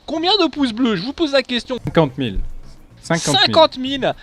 Combien de pouces bleus? Je vous pose la question. 50 000. 50 000.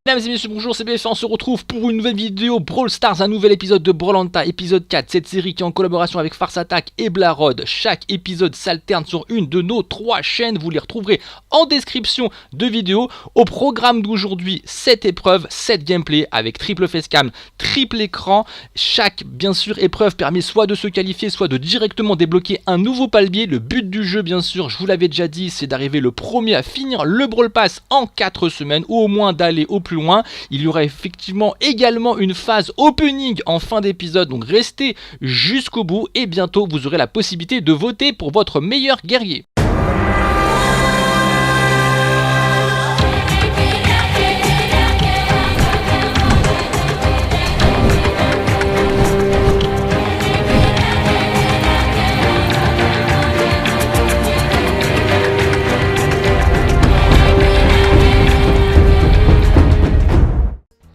Mesdames et messieurs, bonjour, c'est BF, on se retrouve pour une nouvelle vidéo Brawl Stars, un nouvel épisode de Brawlhalla, épisode 4, cette série qui est en collaboration avec Farce Attack et Blarod. Chaque épisode s'alterne sur une de nos 3 chaînes, vous les retrouverez en description de vidéo. Au programme d'aujourd'hui, 7 épreuves, 7 gameplays avec triple facecam, triple écran. Chaque, bien sûr, épreuve permet soit de se qualifier, soit de directement débloquer un nouveau palier. Le but du jeu, bien sûr, je vous l'avais déjà dit, c'est d'arriver le premier à finir le Brawl Pass en 4 semaines, ou au moins d'aller au plus loin. Il y aura effectivement également une phase opening en fin d'épisode, donc restez jusqu'au bout et bientôt vous aurez la possibilité de voter pour votre meilleur guerrier.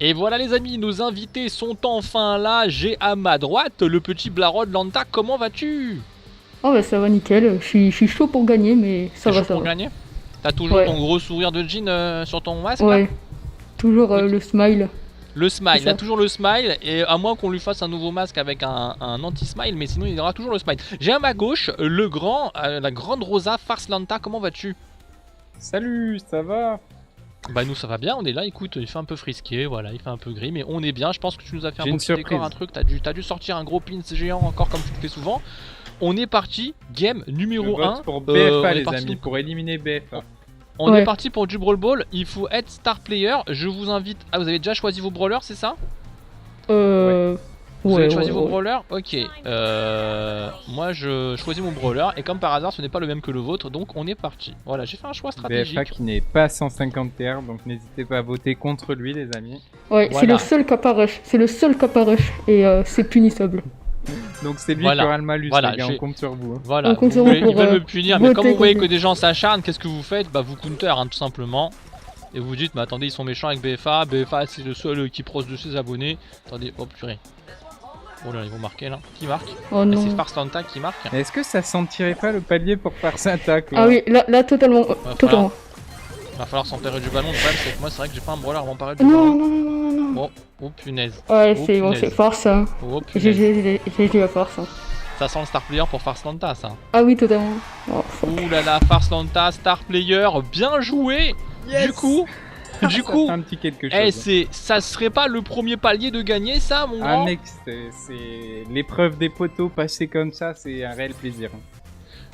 Et voilà les amis, nos invités sont enfin là. J'ai à ma droite le petit Blarod Lanta, comment vas-tu? Oh bah ça va nickel, je suis chaud pour gagner mais ça va, ça pour va. Gagner. T'as toujours ton gros sourire de jean sur ton masque? Ouais, là toujours le smile. Le smile, il a toujours le smile, et à moins qu'on lui fasse un nouveau masque avec un anti-smile, mais sinon il aura toujours le smile. J'ai à ma gauche le grand, la grande Rosa Farce Lanta, comment vas-tu? Salut, ça va? Bah nous ça va bien, on est là, écoute, il fait un peu frisqué, voilà, il fait un peu gris, mais on est bien. Je pense que tu nous as fait un beau petit décor, un truc, t'as dû sortir un gros pins géant encore comme tu le fais souvent. On est parti, game numéro 1. Pour BFA les amis, pour éliminer BFA. On est parti pour du Brawl Ball, il faut être star player, je vous invite... Ah, vous avez déjà choisi vos brawlers, c'est ça? Vous avez choisi vos brawlers? Ok. Moi je choisis mon brawler et comme par hasard ce n'est pas le même que le vôtre, donc on est parti. Voilà, j'ai fait un choix stratégique. BFA qui n'est pas 150 TR, donc n'hésitez pas à voter contre lui les amis. Ouais, voilà. C'est le seul cap à rush, et c'est punissable. Donc c'est lui qui aura le malus, les gars, on compte sur vous. Voilà, ils veulent me punir, mais comme vous voyez que des gens s'acharnent, qu'est-ce que vous faites? Bah vous counter hein, tout simplement. Et vous dites, mais attendez, ils sont méchants avec BFA, BFA c'est le seul qui proche de ses abonnés. Attendez, oh purée. Oh là, ils vont marquer là. Qui marque? Oh non. C'est Farce Lanta qui marque. Est-ce que ça sentirait pas le palier pour Farce Attack là? Ah oui, là totalement. Totalement. Va falloir s'emparer du ballon. Le problème c'est que moi c'est vrai que j'ai pas un brawler à m'emparer du ballon. Non. Oh punaise. Ouais, c'est bon, c'est Farce. Hein. Oh punaise. J'ai la Farce. Hein. Ça sent le star player pour Farce Lanta ça. Ah oui, totalement. Oh, ouh là là, Farce Lanta, star player, bien joué. Yes. Du coup, un petit quelque chose. Ça serait pas le premier palier de gagner ça, mon grand? Ah mec, c'est l'épreuve des poteaux passée comme ça, c'est un réel plaisir.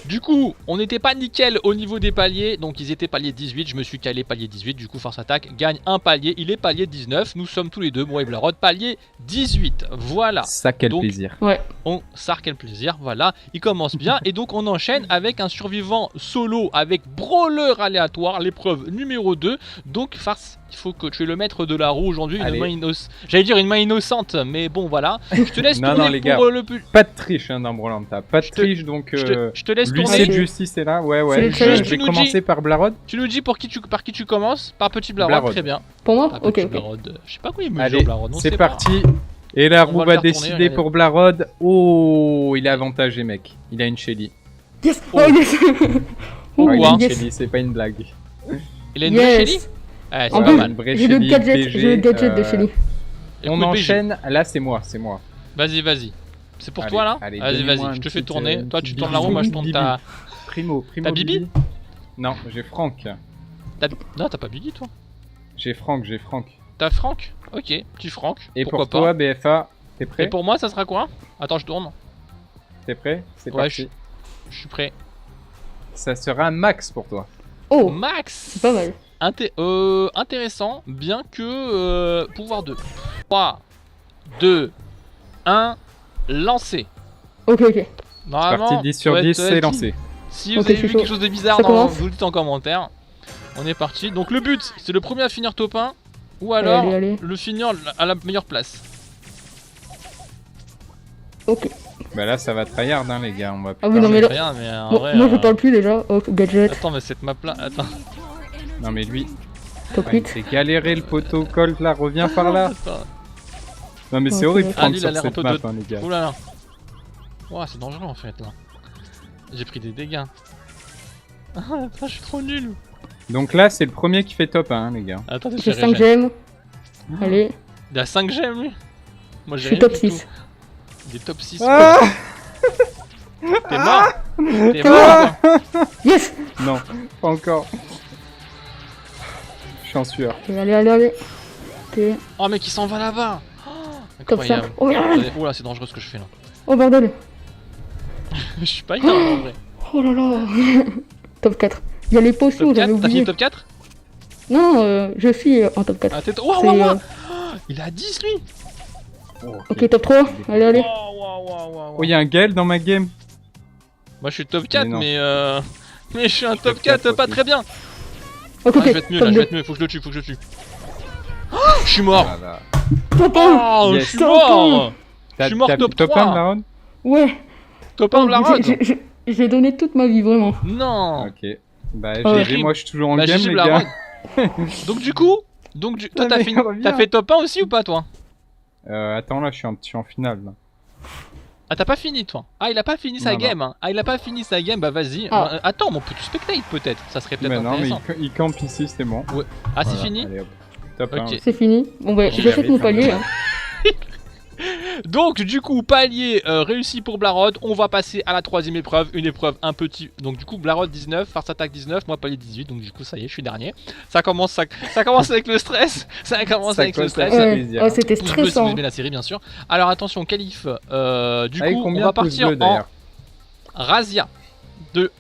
Du coup, on n'était pas nickel au niveau des paliers, donc ils étaient palier 18, je me suis calé palier 18, du coup Farce Attack gagne un palier, il est palier 19, nous sommes tous les deux, moi et Blarod, palier 18, voilà. Ça quel plaisir. Ouais. Ça quel plaisir, voilà, il commence bien, et donc on enchaîne avec un survivant solo avec brawler aléatoire, l'épreuve numéro 2, donc Farce, il faut que tu es le maître de la roue aujourd'hui, j'allais dire une main innocente, mais bon voilà, je te laisse tourner les gars, pour le plus... Pas de triche hein, dans Brawlhalla, pas de triche donc... Je te laisse tourner. L'huissier de justice est là, ouais. Je vais commencer par Blarod. Tu nous dis par qui tu commences? Par petit Blarod, très bien. Pour moi? Ok. Blarod. Je sais pas quoi il me Allez, Blarod. c'est parti. Et la roue va décider pour Blarod. Oh, il est avantagé mec. Il a une Shelly. Yes. Oh yes. Oh, il a une Shelly, c'est pas une blague. Il a une vraie Shelly? C'est pas mal. J'ai le gadget de Shelly. On enchaîne, là c'est moi. Vas-y. C'est pour toi là? Vas-y, je te fais tourner. Toi tu tournes la roue, moi je tourne ta... Primo t'as Bibi? Non, j'ai Franck. Non, t'as pas Bibi toi? J'ai Franck. T'as Franck? Ok, petit Franck. Et pour toi BFA, t'es prêt? Et pour moi ça sera quoi? Attends, je tourne. T'es prêt? C'est parti. Je suis prêt. Ça sera Max pour toi. Oh, Max! C'est pas mal. Intéressant, bien que pouvoir 2. 3, 2, 1, lancé. Ok. C'est parti, 10 sur 10, c'est lancé. Si vous avez vu quelque chose de bizarre, vous le dites en commentaire. On est parti. Donc le but, c'est le premier à finir top 1, ou alors le finir à la meilleure place. Ok. Bah là ça va tryhard hein les gars, on va Ah oui non mais là... rien, mais en moi vrai, je parle plus déjà, oh gadget. Attends mais cette map là, attends. Non mais lui... Top Ouais, 8. c'est galéré le poteau Colt là, reviens par là. Attends. Non mais c'est Ok. horrible Ah, prendre lui, il a sur l'air un cette peu map de- hein, les gars. Ouh là là. Ouah, c'est dangereux en fait là. J'ai pris des dégâts. Ah, attends, je suis trop nul. Donc là c'est le premier qui fait top 1 les gars. Attends, J'ai 5 gemmes. Allez, Il a 5 gemmes lui. Moi je j'ai suis rien top du 6. tout. Des top 6. Ah T'es mort. T'es mort. Toi. Yes. Non, pas encore. Je suis en sueur. Allez. Ok, Oh mec, il s'en va là-bas. Oh, top 5. incroyable. Oh, merde. Oh là, c'est dangereux ce que je fais là. Oh bordel. Je suis pas bien en vrai. Oh là là. Top 4. Il y a les potions, Top j'avais 4, t'as fini oublié. top 4? Non, je suis en top 4. Ah, t'es. Oh, C'est, wow, wow. euh, Il a 10 lui. Ok, top 3. Allez. Oh y'a un Gale dans ma game. Moi je suis top 4 Mais non. mais je suis un top Top 4 4 pas aussi. très bien. Ok, Ah, je vais être mieux top là, je 2. vais être mieux, faut que je le tue. Oh, je suis mort. Voilà. Top 1. Oh, Yes. je suis mort. Je T'as suis mort top top 3. 1 Baron? Ouais. Top 1 de la road. J'ai donné toute ma vie, vraiment. Non. Ok. Bah Ouais. GG, moi je suis toujours en Bah, game GG les la gars. road. Donc du coup, toi La t'as meilleure vie, t'as hein. fait top 1 aussi ou pas toi? Attends là je suis en finale là. Ah t'as pas fini toi? Ah il a pas fini sa Non, game hein. Ah il a pas fini sa game, bah vas-y. Ah. Attends, on peut tu spectate peut-être, ça serait peut-être Mais non mais intéressant. il campe ici c'est bon. Ah c'est Voilà, fini? allez, hop. Top Ok. 1. C'est fini. Bon, bah, J'ai j'achète mon mérité, palier. hein. Donc du coup palier réussi pour Blarod. On va passer à la troisième épreuve, une épreuve un petit. Donc du coup Blarod 19, Farce Attack 19, moi palier 18. Donc du coup ça y est, je suis dernier. Ça commence avec le stress. Ça commence Ça avec le commence stress. avec- Ouais. plaisir. Oh, c'était Pouce bleu si vous stressant. aimez la série bien sûr. Alors attention, qualif. Du Allez, coup on combien va de pouces partir bleus, en d'ailleurs Razia.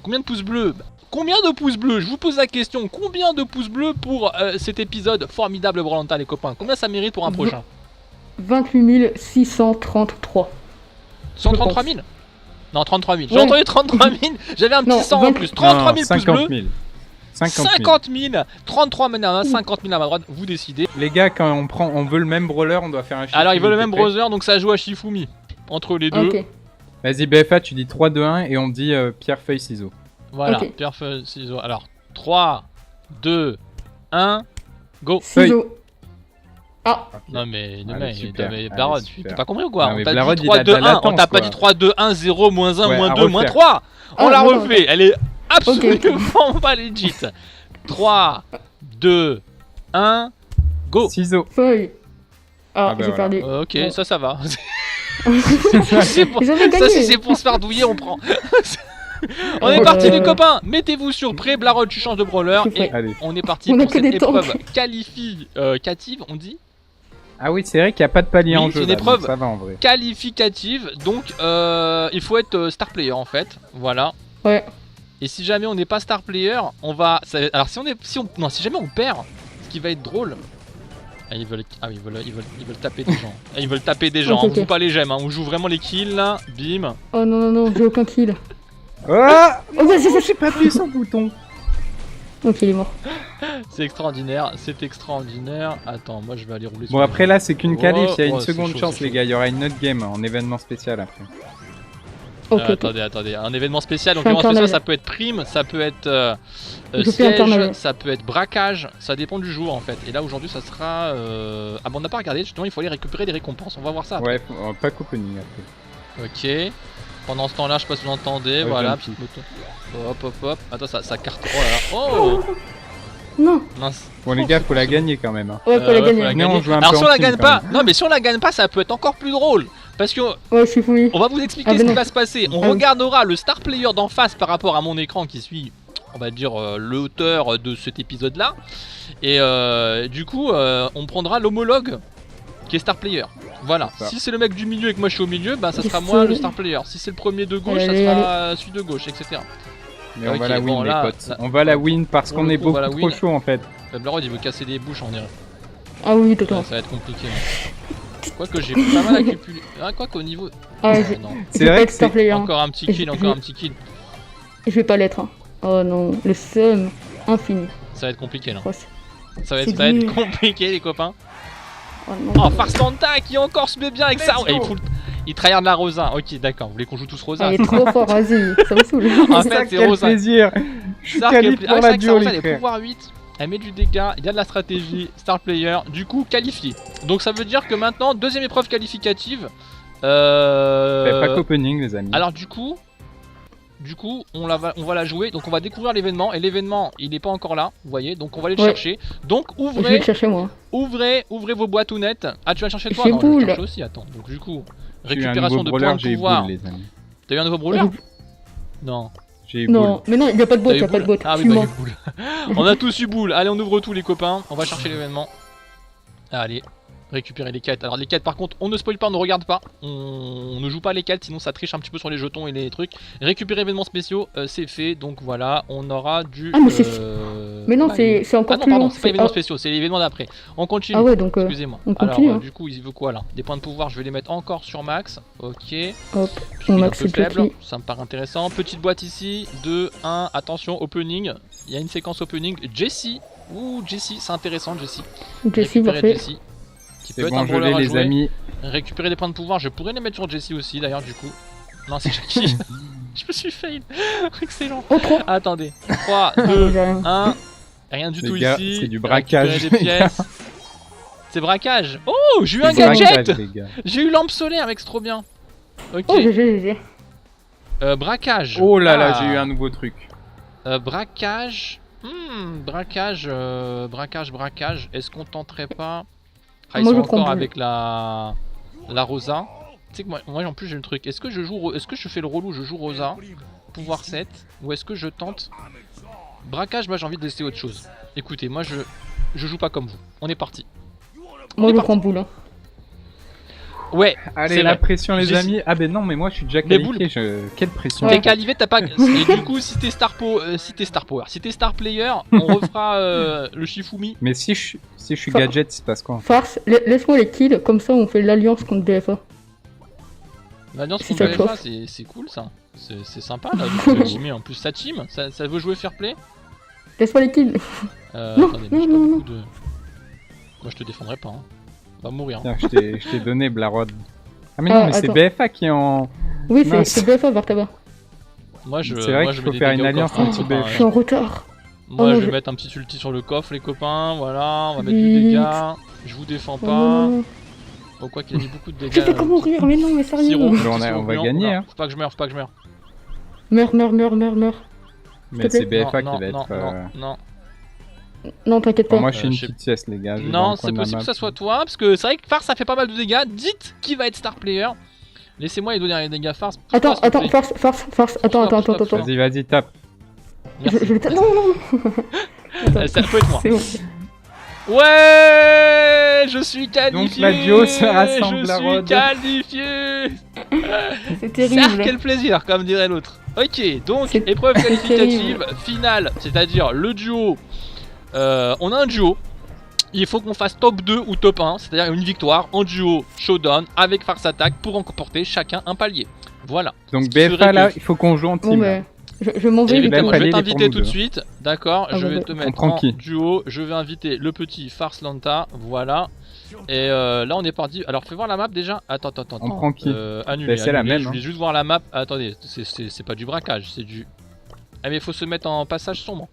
Combien de pouces bleus? Combien de pouces bleus? Je vous pose la question. Combien de pouces bleus pour cet épisode formidable Brolanta les copains? Combien ça mérite pour un prochain? 28 633. 133 000? Non, 33 000. J'ai Ouais. entendu 33 000. J'avais un petit Non, 100 en 20 plus. 33 000 pouces 50 bleus. 000. 50 000. 50 000. 33 000. 50 000 à ma droite. Vous décidez. Les gars, quand on veut le même brawler, on doit faire un chiffre. Alors, il veut le même browser, donc ça joue à Shifumi. Entre les deux. Ok. Vas-y, BFA, tu dis 3, 2, 1 et on dit pierre, feuille, ciseaux. Voilà. Ok. Pierre, feuille, ciseaux. Alors, 3, 2, 1, go. Ciseaux. Ah, Non mais, Allez, super. mais Allez, Barod, super. t'as pas compris ou quoi? Non, On mais t'a Blarod, dit il 3, a de 2, la 1, on latence, t'a pas quoi. dit 3, 2, 1, 0, moins 1, Ouais, moins à 2, moins refaire. 3. On Ah, la non, refait, elle est absolument Ok. pas legit. 3, 2, 1, go. Ciseaux. feuille. Ah, Ah, bah j'ai voilà. perdu. Ok, Bon. ça va. C'est pour- J'avais Ça, gagné. si c'est pour se faire douiller, on prend. On est Oh, parti, les euh, copains. Mettez-vous sur prêt. Blarod, tu changes de brawler. Je suis Et prêt. Allez. on est parti On a pour que cette des épreuve tanks. qualificative, on dit Ah oui, c'est vrai qu'il n'y a pas de palier Oui, en c'est jeu. une là, épreuve. donc ça va en vrai. qualificative. Donc, il faut être star player en fait. Voilà. Ouais. Et si jamais on n'est pas star player, on va. Alors, si jamais on perd, ce qui va être drôle. Ah, ils veulent taper des gens. Ah, ils veulent taper des gens. Ok, On ok. joue pas les gemmes, hein. On joue vraiment les kills là. Bim. Oh non, j'ai aucun kill. Ah Oh, vas-y, c'est j'ai pas appuyé sur le bouton. Ok, il est mort. C'est extraordinaire, c'est extraordinaire. Attends, moi je vais aller rouler sur Bon, après là, c'est qu'une Oh, qualif. Il y a une oh, c'est seconde chaud, chance, c'est les chaud. gars. Il y aura une autre game en événement spécial après. Ok, ok. Attendez, un événement spécial. Donc, Je fais événement spécial, internet. ça peut être prime, ça peut être Je fais siège, internet. ça peut être braquage, ça dépend du jour en fait. Et là aujourd'hui, ça sera. Ah bon, on n'a pas regardé, justement, il faut aller récupérer des récompenses. On va voir ça après. Ouais, pas opening après. Ok. Pendant ce temps-là, je sais pas si vous entendez, Ouais, voilà, j'ai un petite moto. Hop. Attends, ça carte. Oh là là. Oh Non. Mince. Bon, les gars, faut la gagner quand même. Hein. Ouais, faut la gagner. Venez, on joue un Alors peu si en on la team, gagne quand pas, même. non mais si on la gagne pas, ça peut être encore plus drôle. Parce que Ouais, je suis fouillé. on va vous expliquer Ah, ce ben qui non. va se passer. On Ah oui. regardera le star player d'en face par rapport à mon écran qui suit, on va dire, l'auteur de cet épisode-là. Et du coup, on prendra l'homologue qui est star player. Voilà. C'est ça. Si c'est le mec du milieu et que moi je suis au milieu, bah ça sera Yes, moi le sir. star player. Si c'est le premier de gauche, Allez, ça sera celui de gauche, etc. Mais on Ok, va la win, bon, les là, potes. là- On va la win parce Pour qu'on le est coup, on va beaucoup la trop win. chaud en fait. Blarod il veut casser des bouches, on dirait. Ah oui, Ouais, totalement. ça va être compliqué. Hein. Quoique j'ai pas mal accumulé. Ah, quoique au niveau. Ah, Ah, je non. C'est je vais vrai pas que être star c'est player. hein. Encore un petit kill, encore un petit kill. Je vais pas l'être. Hein. Oh non, le seum infini. Ça va être compliqué là. Oh, Ça va c'est être dur. compliqué les copains. oh non. Oh, Farstanta qui encore se met bien avec ça. Et il tryhard la Rosa. Ok, d'accord. Vous voulez qu'on joue tous Rosa? Ah, il est trop fort, vas-y, ça me saoule. En C'est fait, ça, c'est quel Rosa. plaisir. Je suis Sark quali est- pour c'est la vrai que ça, duo, Rosa, les elle est frères. pouvoir 8. elle met du dégât, il y a de la stratégie, star player, du coup qualifié. Donc ça veut dire que maintenant, deuxième épreuve qualificative. Pas qu'opening les amis. Alors du coup, on va la jouer, donc on va découvrir l'événement, et l'événement il n'est pas encore là, vous voyez, donc on va aller le chercher. Donc Je vais ouvrez, le chercher moi. ouvrez vos boîtes ou nettes. Ah tu vas le chercher toi? J'ai Non, je vais boule. le chercher aussi, attends. Donc du coup, J'ai eu un récupération nouveau de brawler, points de j'ai pouvoir. boule, les amis. T'as eu un nouveau brawler? Non. J'ai eu Non, boule. mais non, il n'y a pas de bot, T'as il eu n'y a pas de bot. Ah oui, Suis-moi. bah, il y a boule. On a tous eu boule. Allez, on ouvre tout les copains. On va chercher l'événement. Allez, récupérer les quêtes. Alors les quêtes par contre, on ne spoil pas, on ne regarde pas. On ne joue pas les quêtes, sinon ça triche un petit peu sur les jetons et les trucs. Récupérer événements spéciaux, c'est fait. Donc voilà, on aura du... Ah, mais mais non, bah, c'est encore Ah non, plus pardon, long. c'est pas événements spéciaux, c'est l'événement d'après. On continue. Ah ouais, donc Excusez-moi. on Alors continue, hein. du coup, il veut quoi là? Des points de pouvoir, je vais les mettre encore sur max. Ok. hop, Speed on un max peu le faible, petit. ça me paraît intéressant. Petite boîte ici, 2, 1, attention, opening. Il y a une séquence opening. Jessie, ouh, Jessie, c'est intéressant, Jessie. Jessie, Récupérer parfait. Jessie, qui peut C'est être bon, un je brawler l'ai à les jouer. amis. Récupérer des points de pouvoir, je pourrais les mettre sur Jessie aussi d'ailleurs, du coup. Non, c'est Jackie. Je me suis fail. Excellent. Oh, trop. Attendez, 3, Ah, 2, j'ai rien. 1. Rien du Les tout gars, ici. c'est du braquage, Récupérer des les gars. pièces. C'est braquage. Oh, j'ai eu un C'est braquage, gadget. les gars. J'ai eu lampe solaire, mec, c'est trop bien. Ok. Oh, GG. Braquage. Oh là là, Ah. j'ai eu un nouveau truc. Braquage. Braquage. Braquage. Est-ce qu'on tenterait pas? Ah, ils Moi, sont je prends encore boule. avec la Rosa. Tu sais que moi en plus j'ai le truc. Est-ce que je fais le relou, je joue Rosa, pouvoir 7, ou est-ce que je tente braquage? Moi j'ai envie de laisser autre chose. Écoutez, moi je joue pas comme vous. On est parti. Moi, est je parti. prends boule. Hein. Ouais. Allez, c'est la vrai. pression les Jessie. amis. Ah ben non, mais moi je suis déjà Les qualifié. Quelle pression. Ouais. T'es qualifié, t'as pas. Et du coup, si t'es star power, si t'es star player, on refera le Shifumi. Mais si je suis Fa- gadget, il se passe quoi? Farce, laisse-moi les kills, comme ça on fait l'alliance contre BFA. L'alliance Si contre ça te BFA, chauffe. c'est cool ça. C'est sympa là. De teamer en plus sa team. Ça veut jouer fair play. Laisse-moi les kills. Non, Attendez, mais non, j'ai pas non, beaucoup de. Moi je te défendrai pas. Hein. On va mourir. Tiens, je t'ai donné Blarod. Ah mais non, Ah, mais c'est attends. BFA qui est en... Oui, Mince. c'est BFA vers tabac. Moi je. C'est vrai moi, qu'il je faut mets des faire une dégâts au alliance coffre, hein, anti-BFA. copains, Je suis en retard. Moi Oh non, je vais je- mettre un petit ulti sur le coffre les copains. Voilà, on va mettre du Vite. dégât. Je vous défends Oh pas. non, non. Pourquoi qu'il a dit beaucoup de dégâts. Je fais comment mourir, mais non, mais Sirop, sérieux. on sirop va gluant. gagner, Oula, hein. Faut pas que je meure, faut pas que je meure. Meurs. Mais te c'est plaît. BFA non, qui va non, être... non. Non, t'inquiète Bon, pas. moi je fais une je sais- petite sieste les gars. je vais dans Non, le coin c'est de la possible que map. ça soit toi, parce que c'est vrai que Farce ça fait pas mal de dégâts. Dites qui va être star player. Laissez-moi lui donner les dégâts Farce. Attends, Pousse-toi, s'il te attends, plaît. Farce, attends. Pousse-toi. Vas-y, tape. Merci. Non, Ça peut être moi. c'est bon. Ouais, je suis qualifié. Donc, la duo se rassemble, Je la suis Rod. qualifié. C'est Certes, terrible. quel plaisir, comme dirait l'autre. Ok, donc C'est- épreuve c'est qualificative finale, c'est-à-dire le duo. On a un duo. Il faut qu'on fasse top 2 ou top 1, c'est-à-dire une victoire en duo showdown avec Farce Attack pour emporter chacun un palier. Voilà. Donc Ce qui serait BFA là, que- il faut qu'on joue en Bon, team. bah, je m'en vais. Évidemment, je vais palier, il est t'inviter pour nous tout de deux. suite, d'accord. Ah, Je bah, vais bah. te On mettre prend en qui duo. Je vais inviter le petit Farce Lanta, voilà. Et là, on est parti. Alors, fais voir la map déjà. Attends. On prend qui Annuler. Bah, c'est la même, Je hein. voulais juste voir la map. Attendez, c'est pas du braquage, c'est du. Ah, mais il faut se mettre en passage sombre.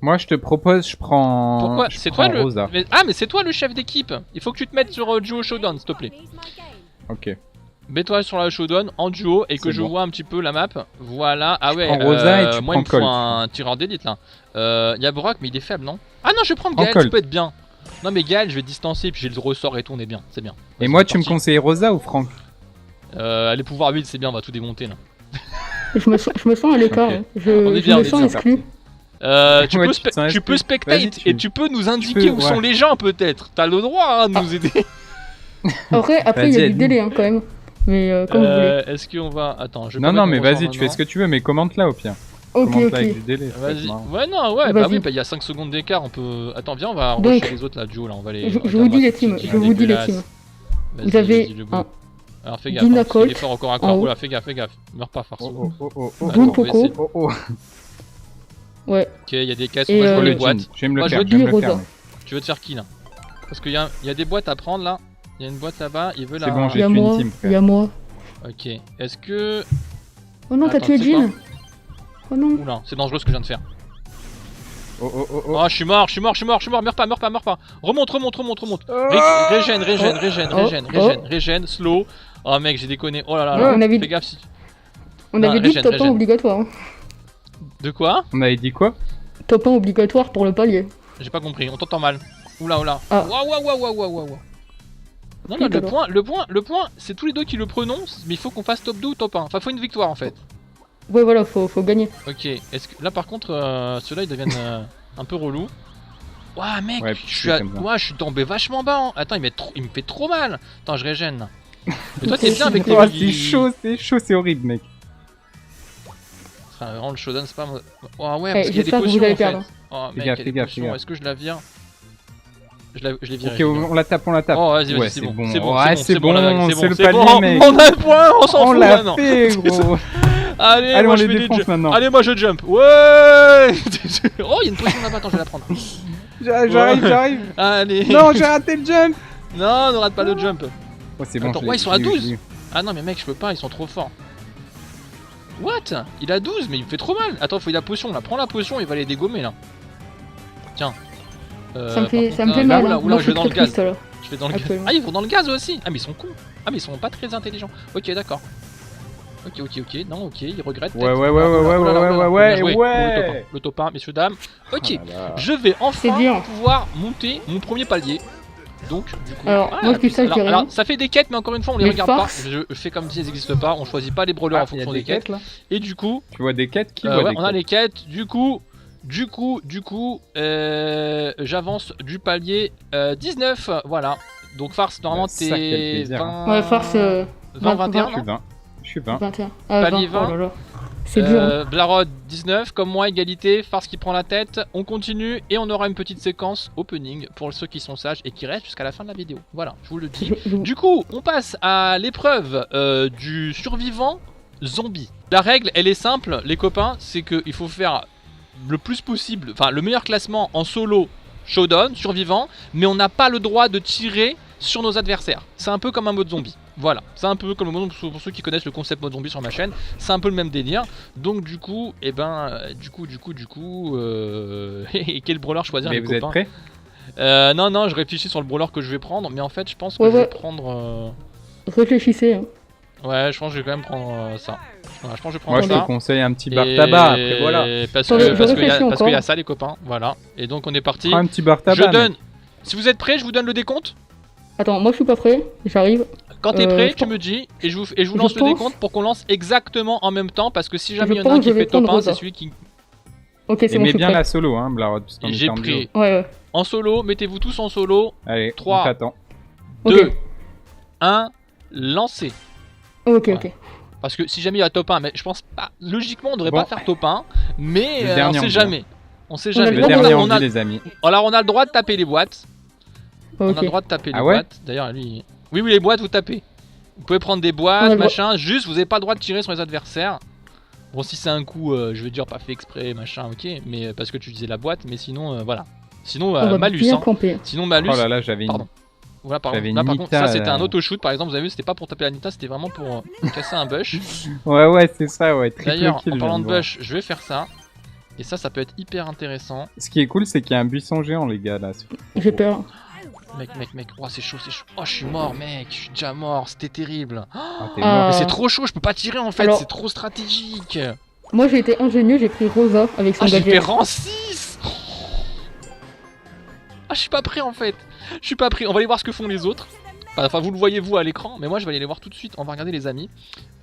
Moi je te propose, je prends... Pourquoi? je C'est prends toi le. Rosa. Mais c'est toi le chef d'équipe. Il faut que tu te mettes sur duo showdown, s'il te plaît. Ok. Mets-toi sur la showdown en duo et que C'est je bon. vois un petit peu la map. Voilà. Ah ouais. prends Rosa et tu moi il me prends faut Colt. un tireur d'élite là. Il y a Brock mais il est faible non? Ah non je vais prendre Prends Gaël, ça Colt. peut être bien. Non mais Gaël je vais distancer puis j'ai le ressort et tout on est bien, c'est bien. Et Vas-y, moi c'est tu me parti. conseilles Rosa ou Franck? Les pouvoirs 8 c'est bien, on va tout démonter là. Je me sens à l'écart. Ok. hein. On Je est bien, me on est sens bien, exclu. Tu, Ouais, peux tu te sens tu peux exclu. spectate Vas-y, et tu peux nous indiquer peux, où ouais. sont les gens peut-être. T'as le droit hein, de nous aider. Après, il y a Vas-y, du délai hein, quand même. Mais comme vous voulez. Est-ce qu'on va. Attends, je vais Non, pas non, mettre mais mon vas-y, ressort tu fais ce maintenant. que tu veux, mais commente là au pire. Ok, Commente là avec ok. du délai. ça va être Vas-y. marrant. Ouais, non, ouais, bah Vas-y. oui, bah il y a 5 secondes d'écart, on peut. Attends, viens, on va Donc, rusher les autres là, duo là, on va les. Je regarde, vous dis moi, les c'est teams. dégueulasse. Je vous dis les teams. Vas-y, Vous avez vas-y, le go. un Alors fais gaffe, Dina hein, parce qu'il est Colt fort au corps à en corps. haut. Oula, fais gaffe. Meurs pas, Farce. Oh, oh, oh, oh, Attends, Boule on va essayer. Poco. oh, oh. Ouais. Ok, il y a des caisses, Et, on va Oh, jouer le les boîtes. jean. Je vais me Moi, le je faire, veux je vais me le Rosa. faire. mec. Tu veux te faire qui là? Parce qu'il y a des boîtes à prendre là. Il y a une boîte là-bas, il veut la. C'est bon, Il j'ai y a tué une moi. team, frère. Il y a moi. Ok, est-ce que. Oh non, t'as Attends, tué tu sais Jean. Oh non. Oula, c'est dangereux ce que je viens de faire. Oh, je suis mort, meurs pas. Remonte. Régène, slow. Oh mec, j'ai déconné. Oh là là, fais gaffe si. On avait dit top 1 obligatoire. Hein. De quoi? On avait dit quoi? Top 1 obligatoire pour le palier. J'ai pas compris, on t'entend mal. Oula. Ah. Waouh. Non, le point, c'est tous les deux qui le prononcent, mais il faut qu'on fasse top 2 ou top 1. Enfin, faut une victoire en fait. Ouais, voilà, faut gagner. Ok, est-ce que là par contre, ceux-là ils deviennent un peu relous. Ouah, mec, Ouais, je suis tombé vachement bas. Hein. Attends, il me fait trop mal. Attends, je régène là. Mais toi, t'es bien avec tes c'est chaud, c'est horrible, mec. Enfin, vraiment, le showdown, c'est pas. Oh, ouais, parce qu'il y a des potions en fait. Oh, mec, il y a des potions. Est-ce que je la vire? Je l'ai viré. Ok, on la tape. Oh, vas-y, ouais, c'est bon. c'est bon, c'est c'est bon, le palier, mec. On a le point, on s'en On fout l'a maintenant. fait, gros. Allez, moi on je les fais des défonce jumps. maintenant. Allez, moi je jump. Ouais. Oh, il y a une potion là-bas, attends, je vais la prendre. J'arrive. Allez. Non, j'ai raté le jump. Non, ne rate pas le jump. Oh, c'est bon. Attends, ouais, ils sont à 12. Ah non, mais mec, je peux pas, ils sont trop forts. What? Il a 12, mais il me fait trop mal. Attends, faut la potion là. Prends la potion, il va les dégommer là. Tiens. Ça me fait mal. Oula, je vais dans le gaz. Triste, Je vais dans le gaz. Ah, ils vont dans le gaz aussi. Ah, mais ils sont cons. Ah, mais ils sont pas très intelligents. Ok, d'accord. Ok. Non, ok, ils regrettent. Ouais. Le top 1, messieurs, dames. Ok, je vais enfin pouvoir monter mon premier palier. Donc, du coup. Alors, moi je dis ça, alors, ça fait des quêtes, mais encore une fois, on les regarde pas. Farce. Je fais comme si elles n'existent pas. On choisit pas les brawlers en fonction des quêtes. Là. Et du coup. Tu vois des quêtes? Qui voit des on a les quêtes. Du coup, j'avance du palier 19. Voilà. Donc, Farce, normalement, t'es 20. Ouais, Farce. 21. Je suis 20. 21. Palier 20. Oh là là. C'est dur. Hein. Blarod 19, comme moi, égalité, Farce qui prend la tête. On continue et on aura une petite séquence opening pour ceux qui sont sages et qui restent jusqu'à la fin de la vidéo. Voilà, je vous le dis. Du coup, on passe à l'épreuve du survivant zombie. La règle, elle est simple, les copains, c'est qu'il faut faire le plus possible, enfin le meilleur classement en solo showdown, survivant, mais on n'a pas le droit de tirer sur nos adversaires. C'est un peu comme un mode zombie. Voilà, c'est un peu comme le mode zombie, pour ceux qui connaissent le concept mode zombie sur ma chaîne, c'est un peu le même délire. Donc du coup, et quel brawler choisir, mais les vous copains? êtes prêts? Non, je réfléchis sur le brawler que je vais prendre, mais en fait je pense que je vais prendre... Réfléchissez. Hein. Ouais, je pense que je vais quand même prendre ça. Voilà, je pense que je vais prendre Moi ça. je te conseille un petit bar tabac, après voilà. Parce qu'il y a ça les copains, voilà. Et donc on est parti. Prends un petit bar tabac. Je donne... Si vous êtes prêts, je vous donne le décompte. Attends, moi je suis pas prêt, j'arrive. Quand t'es prêt, tu me dis et je vous lance le décompte pour qu'on lance exactement en même temps, parce que si jamais il y en a un qui fait top 1, c'est celui qui... Ok, c'est bon, mais bien la solo, hein, Blarod. J'ai pris. Ouais. En solo, mettez-vous tous en solo. Allez, 3, 2, okay. 1, lancez. Ok. Parce que si jamais il y a top 1, mais je pense pas... Logiquement, on devrait pas faire top 1, mais on sait jamais. On sait jamais. Le dernier envie, les amis. Alors on a le droit de taper les boîtes. On a le droit de taper les boîtes. D'ailleurs, lui... Oui, les boîtes, vous tapez. Vous pouvez prendre des boîtes, machin. Juste, vous n'avez pas le droit de tirer sur les adversaires. Bon, si c'est un coup, je veux dire, pas fait exprès, machin, ok. Mais parce que tu disais la boîte, mais sinon, voilà. Sinon, malus. Hein. Sinon, malus. Oh là là, j'avais une... Pardon. Voilà, par contre, ça c'était un auto-shoot par exemple. Vous avez vu, c'était pas pour taper la Nita, c'était vraiment pour casser un bush. Ouais, c'est ça, ouais. D'ailleurs, en parlant de bush, je vais faire ça. Et ça peut être hyper intéressant. Ce qui est cool, c'est qu'il y a un buisson géant, les gars, là. J'ai peur. Mec, oh c'est chaud. Oh je suis mort mec, je suis déjà mort, c'était terrible. T'es mort. Mais c'est trop chaud, je peux pas tirer en fait, c'est trop stratégique. Moi j'ai été ingénieux, j'ai pris Rosa avec son gadget. J'ai fait rang 6. Ah je suis pas prêt en fait. Je suis pas prêt, on va aller voir ce que font les autres. Enfin vous le voyez vous à l'écran, mais moi je vais aller les voir tout de suite. On va regarder les amis.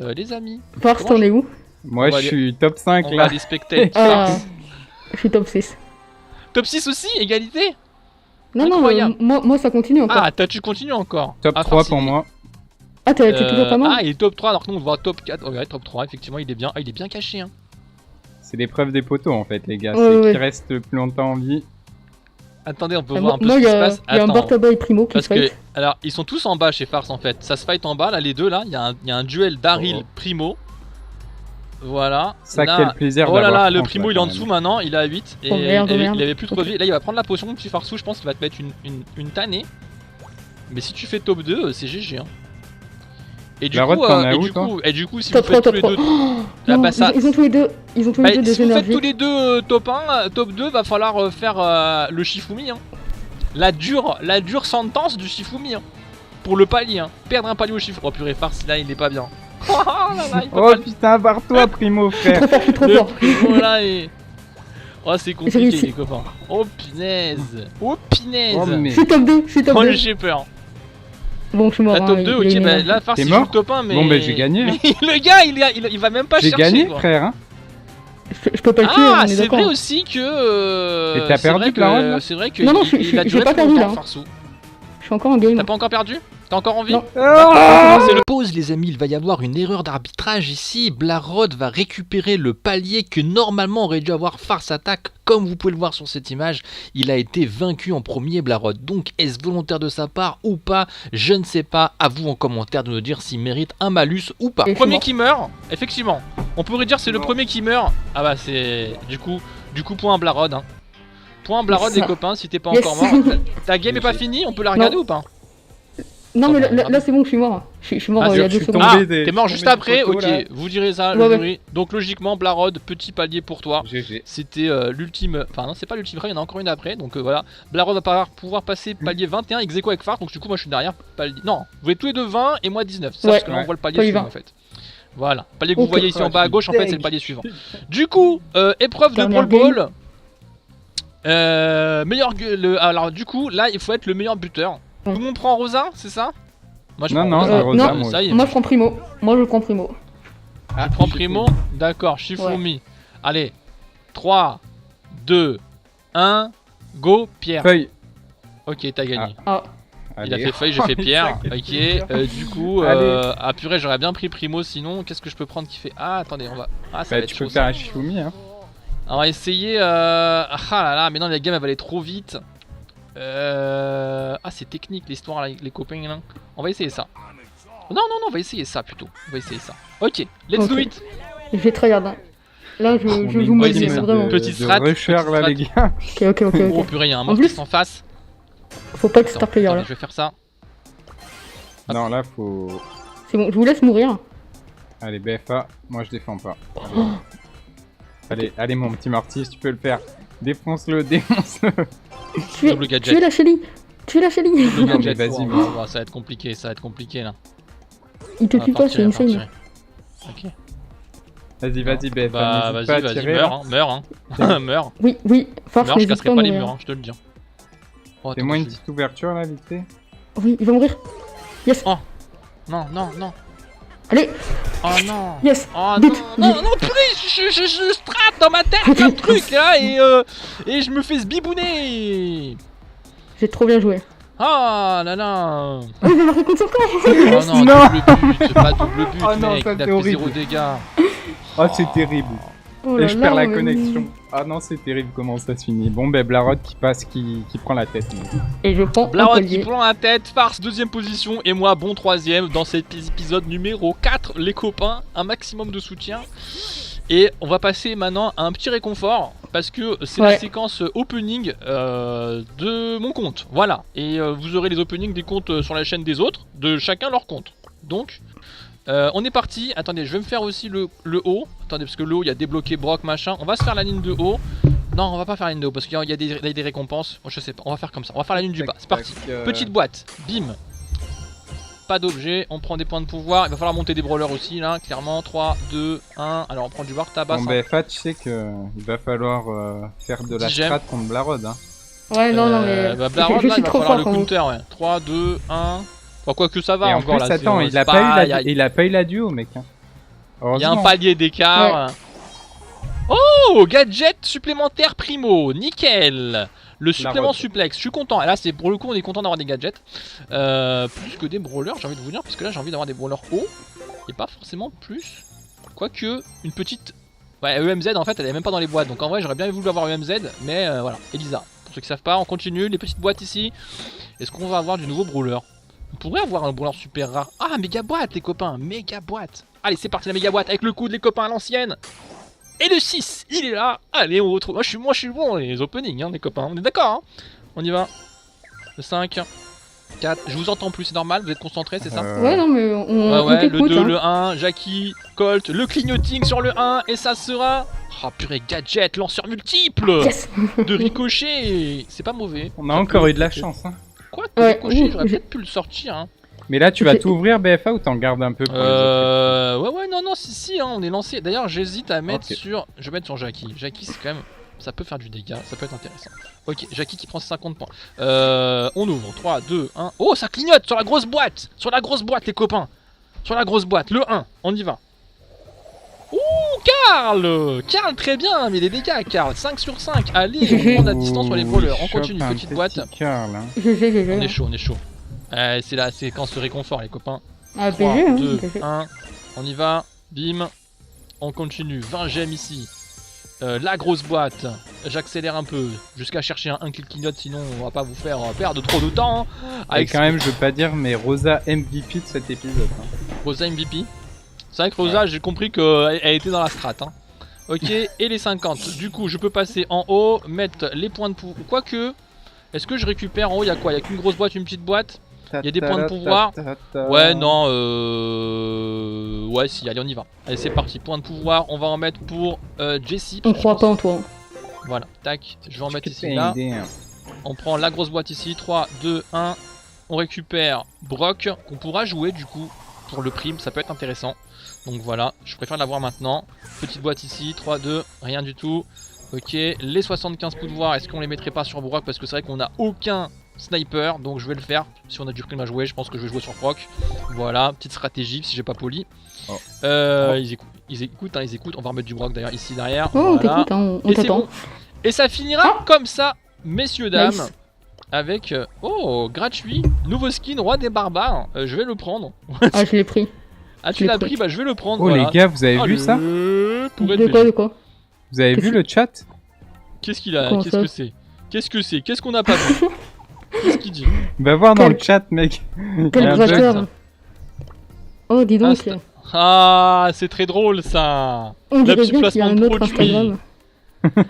Les amis. Farce, t'en es où? Moi je suis top 5 on là. On va aller spectate. Je suis top 6. Top 6 aussi, égalité? Non, moi ça continue encore. Ah, tu continues encore. Top 3 pour moi. Ah, t'es toujours pas mal. Ah, il est top 3, alors que nous on voit top 4. Ouais, top 3, effectivement, il est bien. Ah, il est bien caché. Hein. C'est l'épreuve des poteaux en fait, les gars. C'est qui reste plus longtemps en vie. Attendez, on peut voir un peu ce qui se passe. Il y a un Bartaba et Primo qui se fight. Alors, ils sont tous en bas chez Farce en fait. Ça se fight en bas, là, les deux là. Il y a un duel Daryl Primo. Voilà. Ça, quel plaisir. Oh là là, le Primo il est en dessous maintenant, il est à 8. Et merde. Il avait plus trop de vie. Là, il va prendre la potion, mon petit Farsou. Je pense qu'il va te mettre une tannée. Mais si tu fais top 2, c'est GG. Hein. Et du Blarod, coup, t'en as où, toi si vous Top faites 3, tous top les 3. deux... Non, bah, ça... ils ont tous les deux, Bah, des si vous faites énergies. tous les deux top 1, top 2, va falloir faire le Shifumi. Hein. La dure sentence du Shifumi. Hein. Pour le palier. Hein. Perdre un palier au Shifumi. Oh purée, farce, là il est pas bien. Oh là là, il peut Oh pas... putain, barre-toi, Primo, Je suis frère. trop fort, je suis trop Le fort. Primo là est... Oh c'est compliqué réussi. les copains. Oh punaise. Oh punaise. Oh, mais... Je suis top 2, je suis top Oh 2. j'ai peur. Bon, je suis mort. La top hein, 2, il est ok, bah énervé. là farce T'es il joue mort le top 1 mais... Bon, bah, j'ai gagné. Mais le gars il va même pas J'ai chercher gagné, quoi. frère. Hein. Je peux pas le tuer, Ah, on est c'est d'accord. vrai aussi que. Et t'as c'est perdu, vrai que- Blarod, là C'est vrai que. Non, non, il a j'ai duré pas trop perdu, longtemps, là. Farsou. Je suis encore en game. T'as pas encore perdu? T'as encore envie? Non. Ah C'est le pause les amis, il va y avoir une erreur d'arbitrage ici. Blarod va récupérer le palier que normalement aurait dû avoir Farce Attack. Comme vous pouvez le voir sur cette image, il a été vaincu en premier Blarod. Donc est-ce volontaire de sa part ou pas? Je ne sais pas. À vous en commentaire de nous dire s'il mérite un malus ou pas. Et Premier c'est qui meurt, effectivement. On pourrait dire c'est le Non. premier qui meurt. Ah bah c'est... Du coup point Blarod. Hein. Point Blarod Ça. les copains si t'es pas Yes. encore mort. Ta game est pas finie, on peut la regarder ou pas? Non, mais Attends, là, c'est bon, je suis mort. Je suis mort Ah, il y a je 2 suis secondes. tombé Ah, des- t'es mort je suis juste tombé après, des ok, photos, là. vous direz ça, Ouais, le ouais. jury. Donc logiquement, Blarod, petit palier pour toi. GG. C'était l'ultime, enfin non c'est pas l'ultime frame, il y en a encore une après, donc voilà. Blarod va pouvoir passer palier 21, ex aequo avec Farce, donc du coup moi je suis derrière palier... Non, vous êtes tous les deux 20 et moi 19, c'est ça Ouais. parce que là on voit le palier Palier suivant 20. en fait. Voilà, palier que vous Ok. voyez ici en bas à gauche, en fait c'est le palier suivant. Du coup, épreuve de Dernière Brawl Ball. Alors du coup, là il faut être le meilleur buteur. Tout le monde prend Rosa, c'est ça? Moi je Non, prends non, Rosa. c'est Rosa, non. moi. Ça y est. Moi, je prends Primo. Moi, je prends Primo. Ah, Tu prends Primo? D'accord, Shifumi. Allez, 3, 2, 1, go, Pierre. Feuille. Ok, t'as gagné. Ah, Il a Allez. fait feuille, j'ai fait Pierre. Sacré Ok, Pierre. du coup, Allez. ah purée, j'aurais bien pris Primo sinon. Qu'est-ce que je peux prendre qui fait. Ah, attendez, on va. Ah, ça Bah, va être tu peux chaud. faire Ça. un Shifumi, hein. On va essayer. Ah là là, mais non, la game elle va aller trop vite. Ah, c'est technique l'histoire, là, les copains là. On va essayer ça. Non, on va essayer ça plutôt. On va essayer ça. Ok, let's do Ok. it. je vais tryhard. Hein. Là, je On est joue une ma team vie, de- vraiment. Petite strat, rusher, petite là, strat. les gars. Ok. Oh purée, il y a un En monstre qui plus- s'en face. Faut pas être Attends, star player attendez, là. je vais faire ça. Non, là, faut... C'est bon, je vous laisse mourir. Allez, BFA, moi je défends pas. Allez, mon petit Morty, si tu peux le faire. Défonce-le, défonce-le. Double gadget. Tuez la Shelly. Tuez la Shelly. Le Non, mais gadget, vas-y, oh, mais- oh, ça va être compliqué, là. Il te On va tue pas, c'est partir, insane. partir. Ok. Vas-y, BFA, Bah n'hésite pas à vas-y, tirer, meurs, là. hein, meurs, hein. Meurs, Oui, Farce, meurs, je n'hésite casserai pas à pas les mourir. murs, hein, je te le dis. Oh, Fais-moi attends, une petite ouverture, là, vite fait. Oui, il va mourir. Yes. Non. Allez, Oh non. yes. Oh Vite, non, vite. non, purée, je strate dans ma tête plein de trucs là et je me fais sbibouner. J'ai trop bien joué. Ah là là. Oh, il va marquer contre son camp. Oh non, Non. double but, pas double but, Oh non, mec, ça, il a c'est fait 0 horrible. dégâts. Oh, c'est terrible. Oh Et là je perds la là, connexion. Ah non, c'est terrible comment ça se finit. Bon, ben Blarod qui passe, qui prend la tête. Et je prends un Blarod qui palier. prend la tête, Farce deuxième position et moi bon troisième dans cet épisode numéro 4 les copains, un maximum de soutien. Et on va passer maintenant à un petit réconfort parce que c'est la Ouais. séquence opening de mon compte. Voilà, et vous aurez les openings des comptes sur la chaîne des autres, de chacun leur compte. Donc on est parti. Attendez, je vais me faire aussi le haut. Attendez, parce que le haut il y a débloqué Brock machin. On va se faire la ligne de haut. Non, on va pas faire la ligne de haut parce qu'il y a des récompenses. Bon, je sais pas, on va faire comme ça. On va faire la ligne du bas. C'est parti. Petite boîte, bim. Pas d'objet, on prend des points de pouvoir. Il va falloir monter des brawlers aussi là, clairement. 3, 2, 1. Alors on prend du bar tabac. Bon, BFA, tu sais que il va falloir faire de la 10 gemmes. strat contre Blarod. Hein. Ouais, non, mais. Bah, Blarod, je là, suis il va trop falloir fort le quand même. counter, ouais. 3, 2, 1. Enfin, quoi que ça va Et en encore plus, là. attends, c'est il a pas- pas y a- eu la duo, mec. Hein. Il y a un Heureusement. palier d'écart. Oh, gadget supplémentaire primo, nickel. Le supplément Rod. suplex, je suis content. Et là, c'est pour le coup, on est content d'avoir des gadgets. Plus que des brawlers, j'ai envie de vous dire, parce que là, j'ai envie d'avoir des brawlers hauts. Et pas forcément plus. Quoique, une petite. Ouais, EMZ en fait, elle est même pas dans les boîtes. Donc en vrai, j'aurais bien voulu avoir EMZ, mais voilà, Elisa. Pour ceux qui savent pas, on continue. Les petites boîtes ici. Est-ce qu'on va avoir du nouveau brawler? On pourrait avoir un brawler super rare. Ah, méga boîte, les copains, méga boîte. Allez, c'est parti, la méga boîte avec le coude, les copains à l'ancienne. Et le 6, il est là. Allez, on retrouve. Moi, je suis bon, les openings, hein, les copains. On est d'accord, hein. On y va. Le 5. 4. Je vous entends plus, c'est normal, vous êtes concentrés, c'est ça? Ouais, non, mais on Ouais, le t'écoute. 2, Hein. le 1, Jackie, Colt, le clignoting sur le 1, et ça sera... Oh purée, gadget, lanceur multiple Yes. de ricochet. C'est pas mauvais. On a encore eu de la chance. Hein. Quoi, Ouais, ricochet, j'aurais j'ai- peut-être pu le sortir. Hein. Mais là, tu vas J'ai- tout ouvrir BFA ou t'en gardes un peu pour les autres? Ouais, non, si, hein, on est lancé. D'ailleurs, j'hésite à mettre Ok. sur... Je vais mettre sur Jackie. Jackie, c'est quand même... Ça peut faire du dégât, ça peut être intéressant. Ok, Jackie qui prend 50 points. On ouvre. 3, 2, 1... Oh, ça clignote sur la grosse boîte. Sur la grosse boîte, les copains. Sur la grosse boîte. Le 1, on y va. Ouh, Karl, très bien, mais les dégâts, Karl. 5 sur 5. Allez, on prend la distance sur les voleurs. On continue, petite boîte. GG. On est chaud, on est chaud. C'est la séquence de réconfort, les copains. Ah, 3, BG, hein. 2, BG. 1, on y va, bim, on continue, 20 gemmes ici, la grosse boîte, j'accélère un peu, jusqu'à chercher un qui clignote, sinon on va pas vous faire perdre trop de temps. Et quand même, je veux pas dire, mais Rosa MVP de cet épisode. Hein. Rosa MVP, c'est vrai que Rosa, j'ai compris qu'elle était dans la strat. Hein. Ok, et les 50, du coup je peux passer en haut, mettre les points de pouvoir, quoique, est-ce que je récupère en haut, il y a quoi? Il y a qu'une grosse boîte, une petite boîte? Il y a des points de pouvoir. Ouais, non, ouais, si, allez, on y va. Allez, c'est parti, point de pouvoir, on va en mettre pour Jessie. On croit pas en toi. Voilà, tac, je vais en mettre ici, Une là. idée, hein. On prend la grosse boîte ici, 3, 2, 1. On récupère Brock, qu'on pourra jouer du coup pour le prime, ça peut être intéressant. Donc voilà, je préfère l'avoir maintenant. Petite boîte ici, 3, 2, rien du tout. Ok, les 75 coups de voir, est-ce qu'on les mettrait pas sur Brock? Parce que c'est vrai qu'on a aucun sniper, donc je vais le faire. Si on a du prime à jouer, je pense que je vais jouer sur Brock. Voilà, petite stratégie si j'ai pas poli. Oh. Ils écoutent, hein, ils écoutent. On va remettre du Brock d'ailleurs ici derrière. Oh, on Voilà. t'écoute, hein, on Et c'est t'attend. bon. Et ça finira comme ça, messieurs, dames. Nice. Avec, oh, gratuit, nouveau skin, roi des barbares. Je vais le prendre. Ah, je l'ai pris. Ah, tu je l'as l'ai pris, pris. bah je vais le prendre. Oh voilà. les gars, vous avez vu Allez, ça? pour être De quoi, BG. de quoi? Vous avez vu le chat? Qu'est-ce qu'il a? Comment Qu'est-ce ça que c'est? Qu'est-ce que c'est? Qu'est-ce qu'on n'a pas vu? Qu'est-ce qu'il dit? Va voir dans Quel- le chat, mec. Quel Il y a un gratteur. bug. Oh, dis donc. Ah, c'est très drôle ça. On la dirait petite bien qu'il y a un placement de autre produit. Instagram.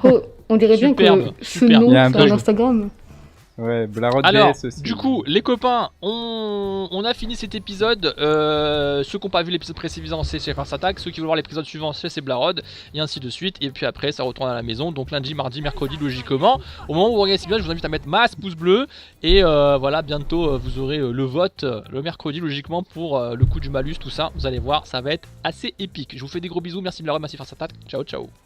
Oh, on dirait bien Superbe, que ce superbe. nom, Il y a un c'est un bug. Instagram. Ouais, Blarod Alors, VS aussi. du coup, les copains, on a fini cet épisode. Ceux qui n'ont pas vu l'épisode précédent, c'est chez Farce Attack. Ceux qui veulent voir l'épisode suivant, c'est Blarod. Et ainsi de suite. Et puis après, ça retourne à la maison. Donc lundi, mardi, mercredi, logiquement. Au moment où vous regardez cet épisode, je vous invite à mettre masse, pouce bleu. Et voilà, bientôt, vous aurez le vote le mercredi, logiquement, pour le coup du malus, tout ça. Vous allez voir, ça va être assez épique. Je vous fais des gros bisous. Merci Blarod, merci Farce Attack. Ciao, ciao.